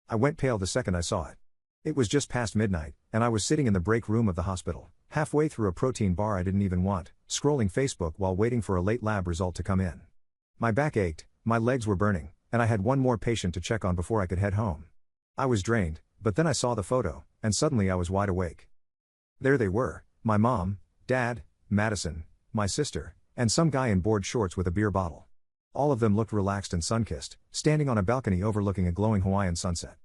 I went pale the second I saw it. It was just past midnight, and I was sitting in the break room of the hospital, halfway through a protein bar I didn't even want, scrolling Facebook while waiting for a late lab result to come in. My back ached, my legs were burning, and I had one more patient to check on before I could head home. I was drained, but then I saw the photo, and suddenly I was wide awake. There they were, my mom, dad, Madison, my sister, and some guy in board shorts with a beer bottle. All of them looked relaxed and sun-kissed, standing on a balcony overlooking a glowing Hawaiian sunset.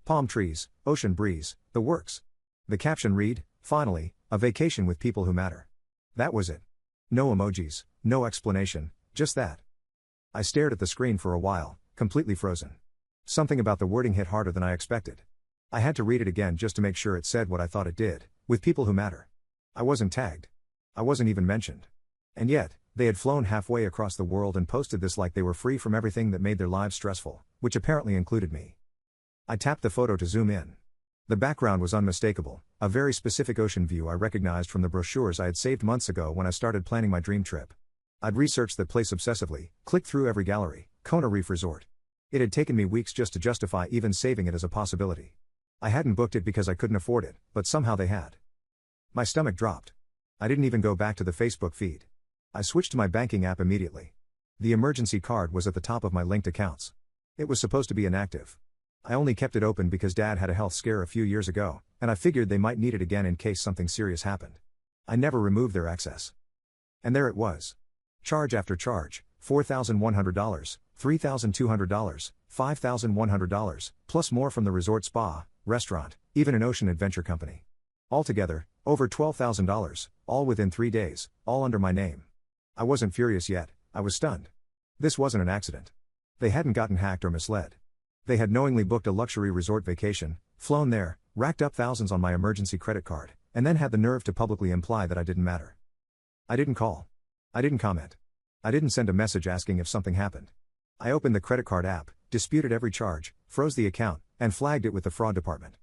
Palm trees, ocean breeze, the works. The caption read, "Finally, a vacation with people who matter." That was it. No emojis, no explanation, just that. I stared at the screen for a while, completely frozen. Something about the wording hit harder than I expected. I had to read it again just to make sure it said what I thought it did, with people who matter. I wasn't tagged. I wasn't even mentioned. And yet, they had flown halfway across the world and posted this like they were free from everything that made their lives stressful, which apparently included me. I tapped the photo to zoom in. The background was unmistakable, a very specific ocean view I recognized from the brochures I had saved months ago when I started planning my dream trip. I'd researched the place obsessively, clicked through every gallery, Kona Reef Resort. It had taken me weeks just to justify even saving it as a possibility. I hadn't booked it because I couldn't afford it, but somehow they had. My stomach dropped. I didn't even go back to the Facebook feed. I switched to my banking app immediately. The emergency card was at the top of my linked accounts. It was supposed to be inactive. I only kept it open because Dad had a health scare a few years ago, and I figured they might need it again in case something serious happened. I never removed their access. And there it was. Charge after charge, $4,100, $3,200, $5,100, plus more from the resort spa, restaurant, even an ocean adventure company. Altogether, over $12,000, all within 3 days, all under my name. I wasn't furious yet, I was stunned. This wasn't an accident. They hadn't gotten hacked or misled. They had knowingly booked a luxury resort vacation, flown there, racked up thousands on my emergency credit card, and then had the nerve to publicly imply that I didn't matter. I didn't call. I didn't comment. I didn't send a message asking if something happened. I opened the credit card app, disputed every charge, froze the account, and flagged it with the fraud department.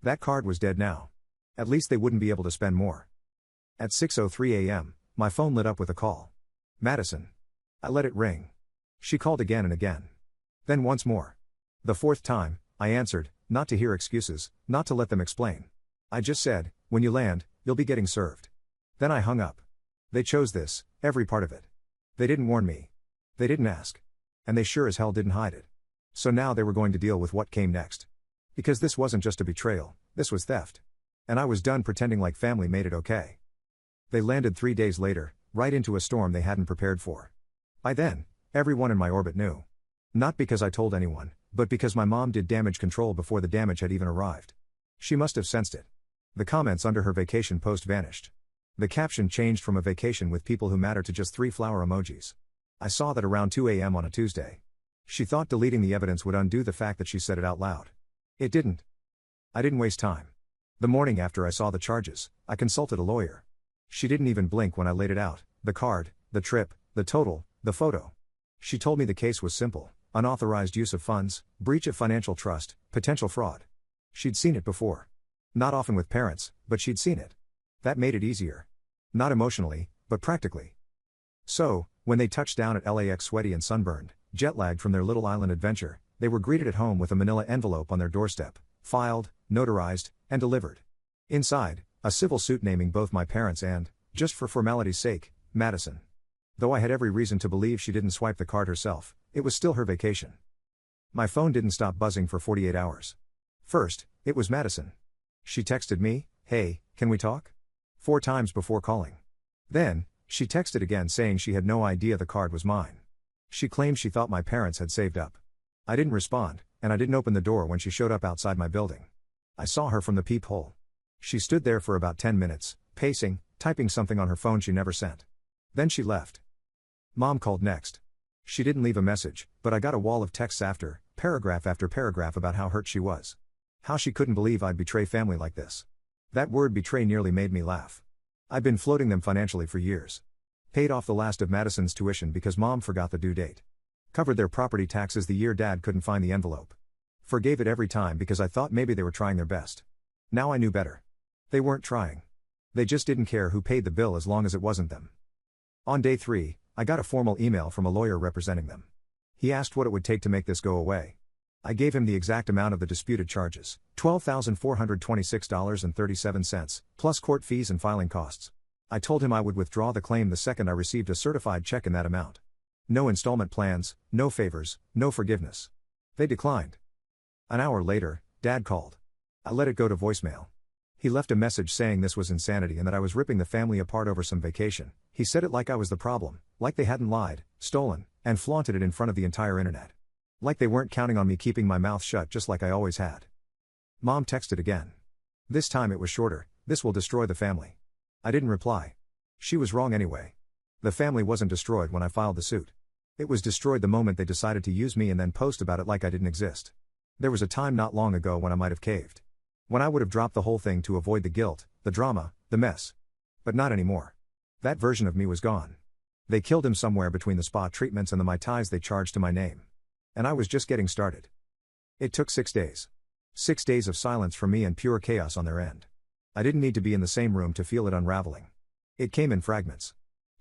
That card was dead now. At least they wouldn't be able to spend more. At 6:03 a.m., my phone lit up with a call. Madison. I let it ring. She called again and again. Then once more. The fourth time, I answered, not to hear excuses, not to let them explain. I just said, "When you land, you'll be getting served." Then I hung up. They chose this, every part of it. They didn't warn me. They didn't ask. And they sure as hell didn't hide it. So now they were going to deal with what came next. Because this wasn't just a betrayal, this was theft. And I was done pretending like family made it okay. They landed 3 days later, right into a storm they hadn't prepared for. By then, everyone in my orbit knew. Not because I told anyone, but because my mom did damage control before the damage had even arrived. She must have sensed it. The comments under her vacation post vanished. The caption changed from "a vacation with people who matter" to just 3 flower emojis. I saw that around 2 a.m. on a Tuesday. She thought deleting the evidence would undo the fact that she said it out loud. It didn't. I didn't waste time. The morning after I saw the charges, I consulted a lawyer. She didn't even blink when I laid it out, the card, the trip, the total, the photo. She told me the case was simple: unauthorized use of funds, breach of financial trust, potential fraud. She'd seen it before. Not often with parents, but she'd seen it. That made it easier. Not emotionally, but practically. So, when they touched down at LAX sweaty and sunburned, jet-lagged from their little island adventure, they were greeted at home with a manila envelope on their doorstep, filed, notarized, and delivered. Inside, a civil suit naming both my parents and, just for formality's sake, Madison. Though I had every reason to believe she didn't swipe the card herself, it was still her vacation. My phone didn't stop buzzing for 48 hours. First, it was Madison. She texted me, "Hey, can we talk?" 4 times before calling. Then, she texted again saying she had no idea the card was mine. She claimed she thought my parents had saved up. I didn't respond, and I didn't open the door when she showed up outside my building. I saw her from the peephole. She stood there for about 10 minutes, pacing, typing something on her phone she never sent. Then she left. Mom called next. She didn't leave a message, but I got a wall of texts after paragraph about how hurt she was. How she couldn't believe I'd betray family like this. That word betray nearly made me laugh. I'd been floating them financially for years. Paid off the last of Madison's tuition because Mom forgot the due date. Covered their property taxes the year Dad couldn't find the envelope. Forgave it every time because I thought maybe they were trying their best. Now I knew better. They weren't trying. They just didn't care who paid the bill as long as it wasn't them. On day 3, I got a formal email from a lawyer representing them. He asked what it would take to make this go away. I gave him the exact amount of the disputed charges, $12,426.37, plus court fees and filing costs. I told him I would withdraw the claim the second I received a certified check in that amount. No installment plans, no favors, no forgiveness. They declined. An hour later, Dad called. I let it go to voicemail. He left a message saying this was insanity and that I was ripping the family apart over some vacation. He said it like I was the problem, like they hadn't lied, stolen, and flaunted it in front of the entire internet. Like they weren't counting on me keeping my mouth shut just like I always had. Mom texted again. This time it was shorter, "This will destroy the family." I didn't reply. She was wrong anyway. The family wasn't destroyed when I filed the suit. It was destroyed the moment they decided to use me and then post about it like I didn't exist. There was a time not long ago when I might have caved. When I would have dropped the whole thing to avoid the guilt, the drama, the mess. But not anymore. That version of me was gone. They killed him somewhere between the spa treatments and the Mai Tais they charged to my name. And I was just getting started. It took 6 days. 6 days of silence from me and pure chaos on their end. I didn't need to be in the same room to feel it unraveling. It came in fragments.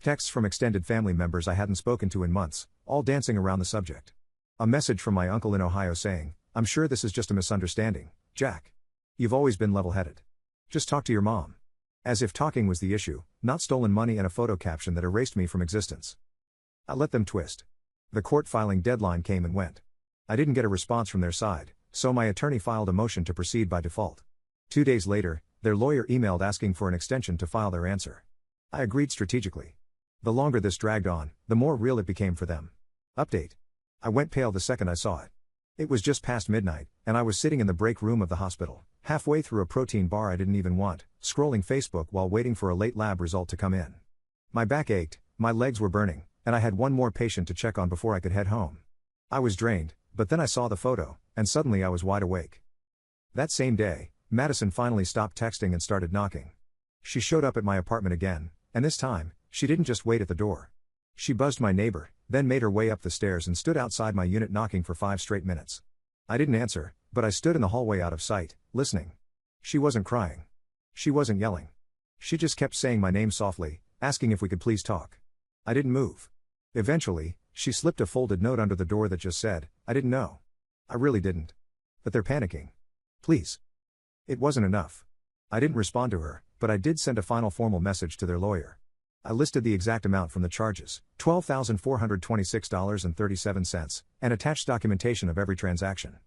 Texts from extended family members I hadn't spoken to in months, all dancing around the subject. A message from my uncle in Ohio saying, "I'm sure this is just a misunderstanding, Jack. You've always been level-headed. Just talk to your mom." As if talking was the issue, not stolen money and a photo caption that erased me from existence. I let them twist. The court filing deadline came and went. I didn't get a response from their side, so my attorney filed a motion to proceed by default. 2 days later, their lawyer emailed asking for an extension to file their answer. I agreed strategically. The longer this dragged on, the more real it became for them. Update. I went pale the second I saw it. It was just past midnight, and I was sitting in the break room of the hospital, halfway through a protein bar I didn't even want, scrolling Facebook while waiting for a late lab result to come in. My back ached, my legs were burning, and I had one more patient to check on before I could head home. I was drained, but then I saw the photo, and suddenly I was wide awake. That same day, Madison finally stopped texting and started knocking. She showed up at my apartment again, and this time, she didn't just wait at the door. She buzzed my neighbor, then made her way up the stairs and stood outside my unit knocking for 5 straight minutes. I didn't answer, but I stood in the hallway out of sight, listening. She wasn't crying. She wasn't yelling. She just kept saying my name softly, asking if we could please talk. I didn't move. Eventually, she slipped a folded note under the door that just said, "I didn't know. I really didn't. But they're panicking. Please." It wasn't enough. I didn't respond to her, but I did send a final formal message to their lawyer. I listed the exact amount from the charges, $12,426.37, and attached documentation of every transaction.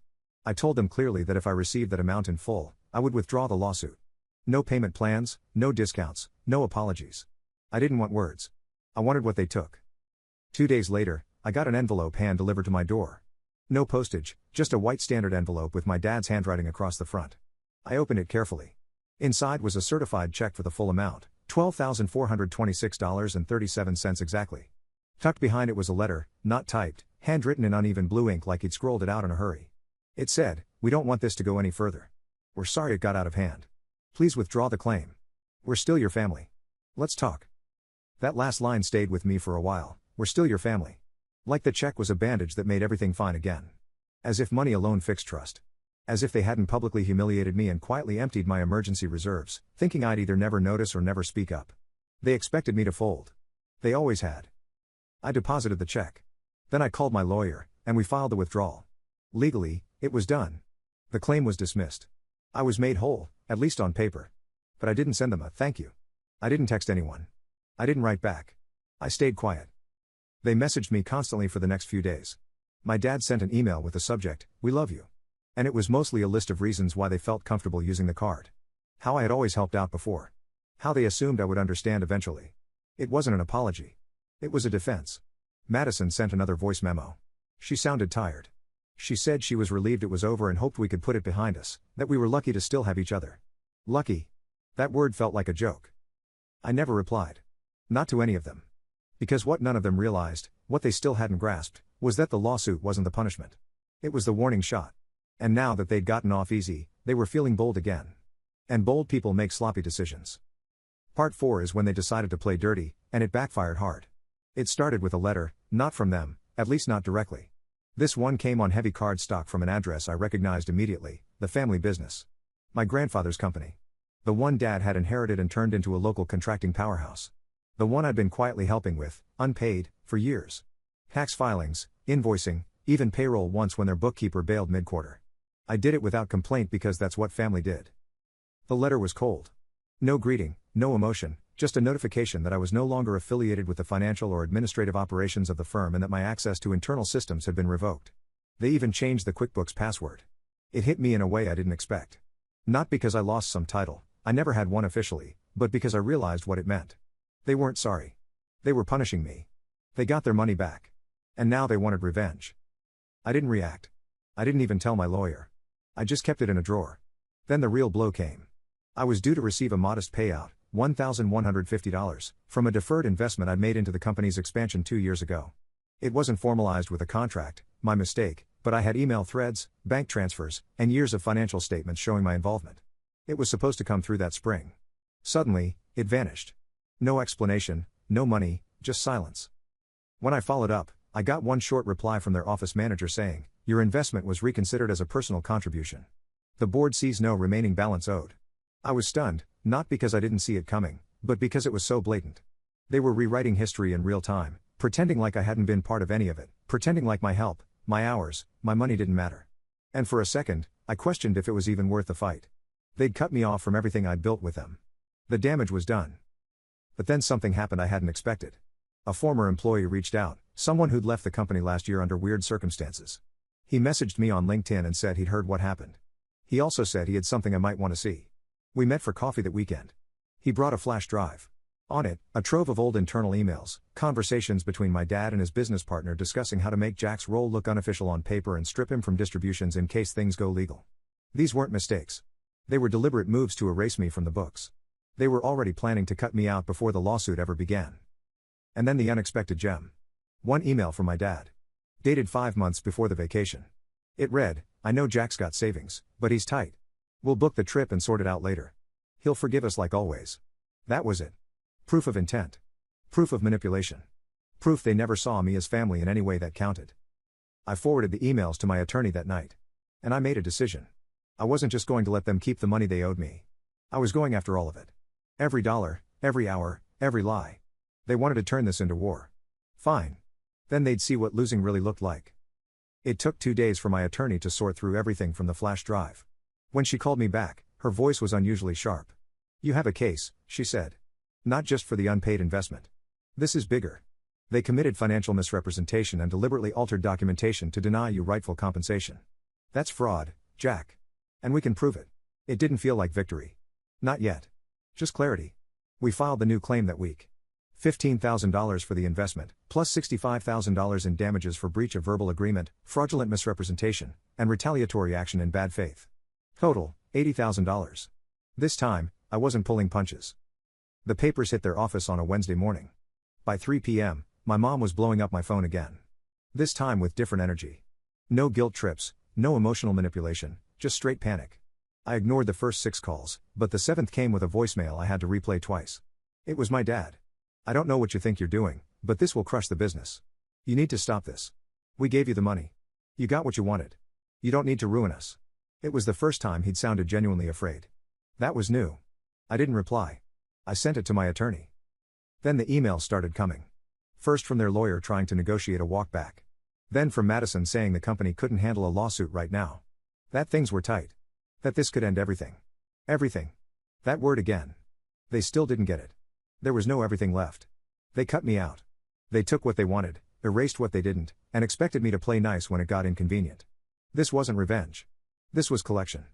I told them clearly that if I received that amount in full, I would withdraw the lawsuit. No payment plans, no discounts, no apologies. I didn't want words. I wanted what they took. 2 days later, I got an envelope hand-delivered to my door. No postage, just a white standard envelope with my dad's handwriting across the front. I opened it carefully. Inside was a certified check for the full amount, $12,426.37 exactly. Tucked behind it was a letter, not typed, handwritten in uneven blue ink like he'd scrolled it out in a hurry. It said, "We don't want this to go any further. We're sorry it got out of hand. Please withdraw the claim. We're still your family. Let's talk." That last line stayed with me for a while. We're still your family. Like the check was a bandage that made everything fine again. As if money alone fixed trust. As if they hadn't publicly humiliated me and quietly emptied my emergency reserves, thinking I'd either never notice or never speak up. They expected me to fold. They always had. I deposited the check. Then I called my lawyer, and we filed the withdrawal. Legally, it was done. The claim was dismissed. I was made whole, at least on paper. But I didn't send them a thank you. I didn't text anyone. I didn't write back. I stayed quiet. They messaged me constantly for the next few days. My dad sent an email with the subject, "We love you." And it was mostly a list of reasons why they felt comfortable using the card. How I had always helped out before. How they assumed I would understand eventually. It wasn't an apology. It was a defense. Madison sent another voice memo. She sounded tired. She said she was relieved it was over and hoped we could put it behind us, that we were lucky to still have each other. Lucky. That word felt like a joke. I never replied. Not to any of them. Because what none of them realized, what they still hadn't grasped, was that the lawsuit wasn't the punishment. It was the warning shot. And now that they'd gotten off easy, they were feeling bold again. And bold people make sloppy decisions. Part 4 is when they decided to play dirty, and it backfired hard. It started with a letter, not from them, at least not directly. This one came on heavy card stock from an address I recognized immediately, the family business. My grandfather's company. The one Dad had inherited and turned into a local contracting powerhouse. The one I'd been quietly helping with, unpaid, for years. Tax filings, invoicing, Even payroll once when their bookkeeper bailed mid-quarter. I did it without complaint because that's what family did. The letter was cold. No greeting, no emotion, just a notification that I was no longer affiliated with the financial or administrative operations of the firm and that my access to internal systems had been revoked. They even changed the QuickBooks password. It hit me in a way I didn't expect. Not because I lost some title, I never had one officially, but because I realized what it meant. They weren't sorry. They were punishing me. They got their money back. And now they wanted revenge. I didn't react. I didn't even tell my lawyer. I just kept it in a drawer. Then the real blow came. I was due to receive a modest payout, $1,150, from a deferred investment I'd made into the company's expansion 2 years ago. It wasn't formalized with a contract, my mistake, but I had email threads, bank transfers, and years of financial statements showing my involvement. It was supposed to come through that spring. Suddenly, it vanished. No explanation, no money, just silence. When I followed up, I got one short reply from their office manager saying, "Your investment was reconsidered as a personal contribution. The board sees no remaining balance owed." I was stunned, not because I didn't see it coming, but because it was so blatant. They were rewriting history in real time, pretending like I hadn't been part of any of it, pretending like my help, my hours, my money didn't matter. And for a second, I questioned if it was even worth the fight. They'd cut me off from everything I'd built with them. The damage was done. But then something happened I hadn't expected. A former employee reached out, someone who'd left the company last year under weird circumstances. He messaged me on LinkedIn and said he'd heard what happened. He also said he had something I might want to see. We met for coffee that weekend. He brought a flash drive. On it, a trove of old internal emails, conversations between my dad and his business partner discussing how to make Jack's role look unofficial on paper and strip him from distributions in case things go legal. These weren't mistakes. They were deliberate moves to erase me from the books. They were already planning to cut me out before the lawsuit ever began. And then the unexpected gem. One email from my dad. Dated 5 months before the vacation. It read, "I know Jack's got savings, but he's tight. We'll book the trip and sort it out later. He'll forgive us like always." That was it. Proof of intent. Proof of manipulation. Proof they never saw me as family in any way that counted. I forwarded the emails to my attorney that night. And I made a decision. I wasn't just going to let them keep the money they owed me. I was going after all of it. Every dollar, every hour, every lie. They wanted to turn this into war. Fine. Then they'd see what losing really looked like. It took 2 days for my attorney to sort through everything from the flash drive. When she called me back, her voice was unusually sharp. "You have a case," she said. "Not just for the unpaid investment. This is bigger. They committed financial misrepresentation and deliberately altered documentation to deny you rightful compensation. That's fraud, Jack. And we can prove it." It didn't feel like victory. Not yet. Just clarity. We filed the new claim that week. $15,000 for the investment, plus $65,000 in damages for breach of verbal agreement, fraudulent misrepresentation, and retaliatory action in bad faith. Total, $80,000. This time, I wasn't pulling punches. The papers hit their office on a Wednesday morning. By 3 p.m., my mom was blowing up my phone again. This time with different energy. No guilt trips, no emotional manipulation, just straight panic. I ignored the first 6 calls, but the 7th came with a voicemail I had to replay twice. It was my dad. "I don't know what you think you're doing, but this will crush the business. You need to stop this. We gave you the money. You got what you wanted. You don't need to ruin us." It was the first time he'd sounded genuinely afraid. That was new. I didn't reply. I sent it to my attorney. Then the emails started coming. First from their lawyer trying to negotiate a walkback. Then from Madison saying the company couldn't handle a lawsuit right now. That things were tight. That this could end everything. Everything. That word again. They still didn't get it. There was no everything left. They cut me out. They took what they wanted, erased what they didn't, and expected me to play nice when it got inconvenient. This wasn't revenge. This was collection.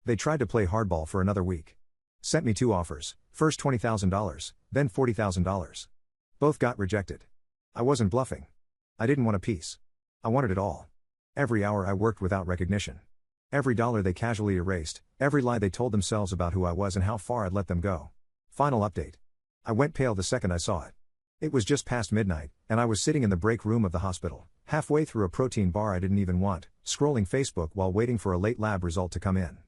They tried to play hardball for another week. Sent me 2 offers, first $20,000, then $40,000. Both got rejected. I wasn't bluffing. I didn't want a piece. I wanted it all. Every hour I worked without recognition. Every dollar they casually erased, every lie they told themselves about who I was and how far I'd let them go. Final update. I went pale the second I saw it. It was just past midnight, and I was sitting in the break room of the hospital, halfway through a protein bar I didn't even want, scrolling Facebook while waiting for a late lab result to come in.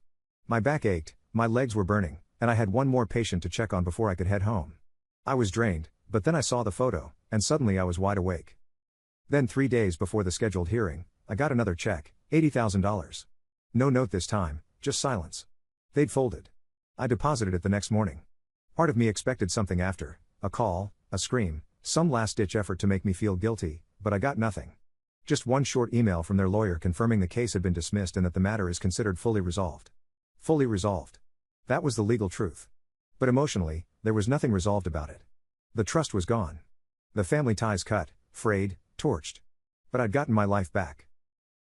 My back ached, my legs were burning, and I had one more patient to check on before I could head home. I was drained, but then I saw the photo, and suddenly I was wide awake. Then 3 days before the scheduled hearing, I got another check, $80,000. No note this time, just silence. They'd folded. I deposited it the next morning. Part of me expected something after, a call, a scream, some last-ditch effort to make me feel guilty, but I got nothing. Just one short email from their lawyer confirming the case had been dismissed and that the matter is considered fully resolved. Fully resolved. That was the legal truth. But emotionally, there was nothing resolved about it. The trust was gone. The family ties cut, frayed, torched. But I'd gotten my life back.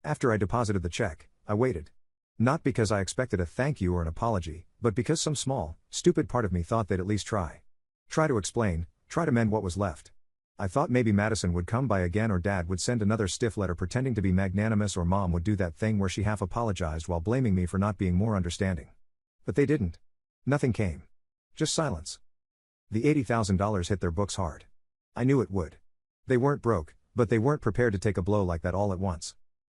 After I deposited the check, I waited. Not because I expected a thank you or an apology, but because some small, stupid part of me thought they'd at least try. Try to explain, try to mend what was left. I thought maybe Madison would come by again or Dad would send another stiff letter pretending to be magnanimous or Mom would do that thing where she half apologized while blaming me for not being more understanding. But they didn't. Nothing came. Just silence. The $80,000 hit their books hard. I knew it would. They weren't broke, but they weren't prepared to take a blow like that all at once.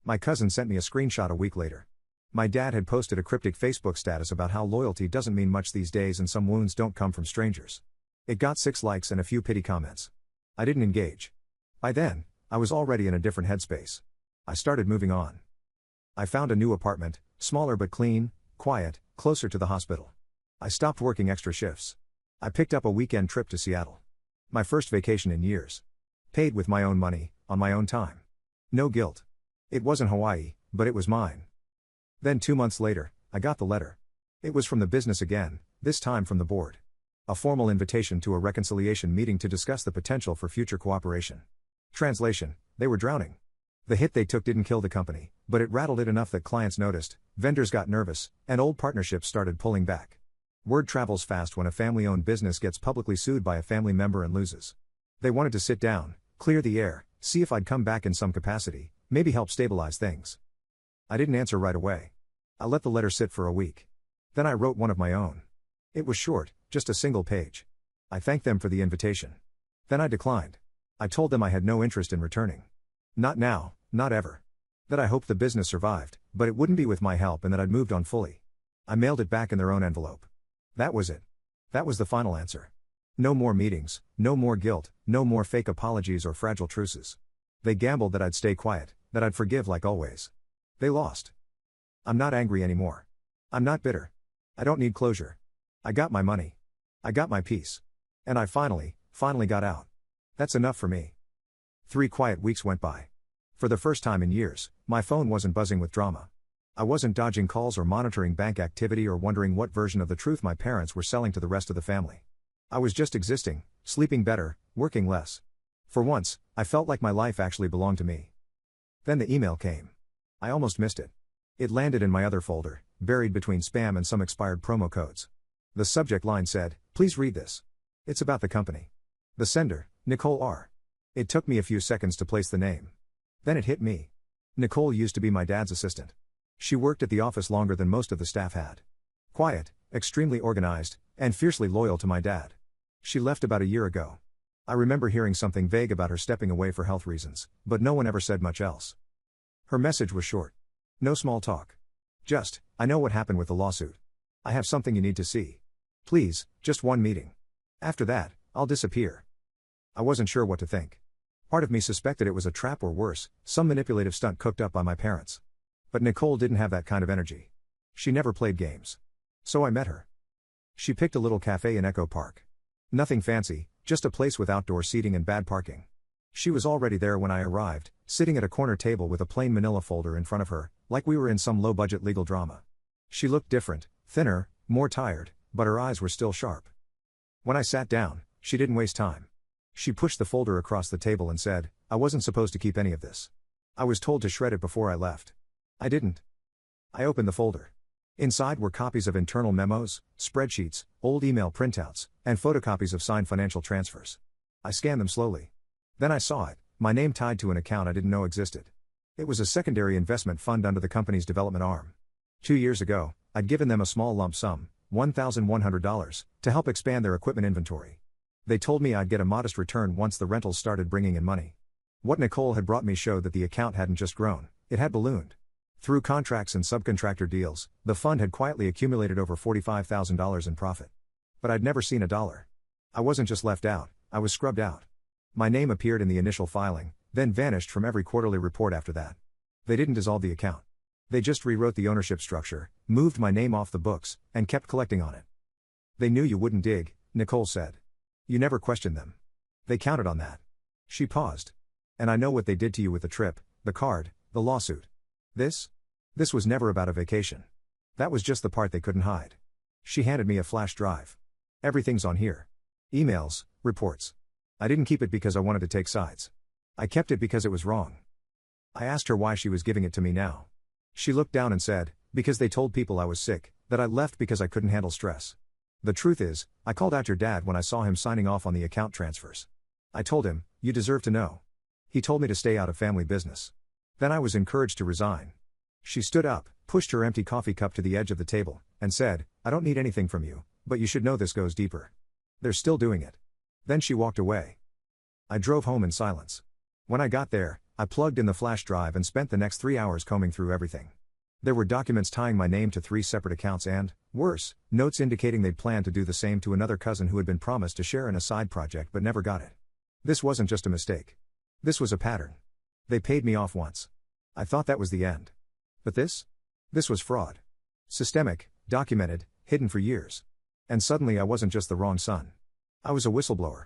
My cousin sent me a screenshot a week later. My dad had posted a cryptic Facebook status about how loyalty doesn't mean much these days and some wounds don't come from strangers. It got 6 likes and a few pity comments. I didn't engage. By then, I was already in a different headspace. I started moving on. I found a new apartment, smaller but clean, quiet, closer to the hospital. I stopped working extra shifts. I picked up a weekend trip to Seattle. My first vacation in years. Paid with my own money, on my own time. No guilt. It wasn't Hawaii, but it was mine. Then 2 months later, I got the letter. It was from the business again, this time from the board. A formal invitation to a reconciliation meeting to discuss the potential for future cooperation. Translation: they were drowning. The hit they took didn't kill the company, but it rattled it enough that clients noticed, vendors got nervous, and old partnerships started pulling back. Word travels fast when a family-owned business gets publicly sued by a family member and loses. They wanted to sit down, clear the air, see if I'd come back in some capacity, maybe help stabilize things. I didn't answer right away. I let the letter sit for a week. Then I wrote one of my own. It was short, just a single page. I thanked them for the invitation. Then I declined. I told them I had no interest in returning. Not now, not ever. That I hoped the business survived, but it wouldn't be with my help and that I'd moved on fully. I mailed it back in their own envelope. That was it. That was the final answer. No more meetings, no more guilt, no more fake apologies or fragile truces. They gambled that I'd stay quiet, that I'd forgive like always. They lost. I'm not angry anymore. I'm not bitter. I don't need closure. I got my money. I got my peace. And I finally got out. That's enough for me. 3 quiet weeks went by. For the first time in years, my phone wasn't buzzing with drama. I wasn't dodging calls or monitoring bank activity or wondering what version of the truth my parents were selling to the rest of the family. I was just existing, sleeping better, working less. For once, I felt like my life actually belonged to me. Then the email came. I almost missed it. It landed in my other folder, buried between spam and some expired promo codes. The subject line said, "Please read this. It's about the company." The sender, Nicole R. It took me a few seconds to place the name. Then it hit me. Nicole used to be my dad's assistant. She worked at the office longer than most of the staff had. Quiet, extremely organized, and fiercely loyal to my dad. She left about a year ago. I remember hearing something vague about her stepping away for health reasons, but no one ever said much else. Her message was short. No small talk. Just, "I know what happened with the lawsuit. I have something you need to see. Please, just one meeting. After that, I'll disappear." I wasn't sure what to think. Part of me suspected it was a trap or worse, some manipulative stunt cooked up by my parents. But Nicole didn't have that kind of energy. She never played games. So I met her. She picked a little cafe in Echo Park. Nothing fancy, just a place with outdoor seating and bad parking. She was already there when I arrived, sitting at a corner table with a plain manila folder in front of her, like we were in some low-budget legal drama. She looked different, thinner, more tired, but her eyes were still sharp. When I sat down, she didn't waste time. She pushed the folder across the table and said, "I wasn't supposed to keep any of this. I was told to shred it before I left. I didn't." I opened the folder. Inside were copies of internal memos, spreadsheets, old email printouts, and photocopies of signed financial transfers. I scanned them slowly. Then I saw it, my name tied to an account I didn't know existed. It was a secondary investment fund under the company's development arm. 2 years ago, I'd given them a small lump sum, $1,100, to help expand their equipment inventory. They told me I'd get a modest return once the rentals started bringing in money. What Nicole had brought me showed that the account hadn't just grown, it had ballooned. Through contracts and subcontractor deals, the fund had quietly accumulated over $45,000 in profit. But I'd never seen a dollar. I wasn't just left out, I was scrubbed out. My name appeared in the initial filing, then vanished from every quarterly report after that. They didn't dissolve the account. They just rewrote the ownership structure, moved my name off the books, and kept collecting on it. "They knew you wouldn't dig," Nicole said. "You never questioned them. They counted on that." She paused. "And I know what they did to you with the trip, the card, the lawsuit. This? This was never about a vacation. That was just the part they couldn't hide. She handed me a flash drive. Everything's on here. Emails, reports. I didn't keep it because I wanted to take sides. I kept it because it was wrong. I asked her why she was giving it to me now. She looked down and said, because they told people I was sick, that I left because I couldn't handle stress. The truth is, I called out your dad when I saw him signing off on the account transfers. I told him, you deserve to know. He told me to stay out of family business. Then I was encouraged to resign. She stood up, pushed her empty coffee cup to the edge of the table, and said, I don't need anything from you, but you should know this goes deeper. They're still doing it. Then she walked away. I drove home in silence. When I got there, I plugged in the flash drive and spent the next 3 hours combing through everything. There were documents tying my name to 3 separate accounts and, worse, notes indicating they'd planned to do the same to another cousin who had been promised to share in a side project but never got it. This wasn't just a mistake. This was a pattern. They paid me off once. I thought that was the end. But this? This was fraud. Systemic, documented, hidden for years. And suddenly I wasn't just the wrong son. I was a whistleblower.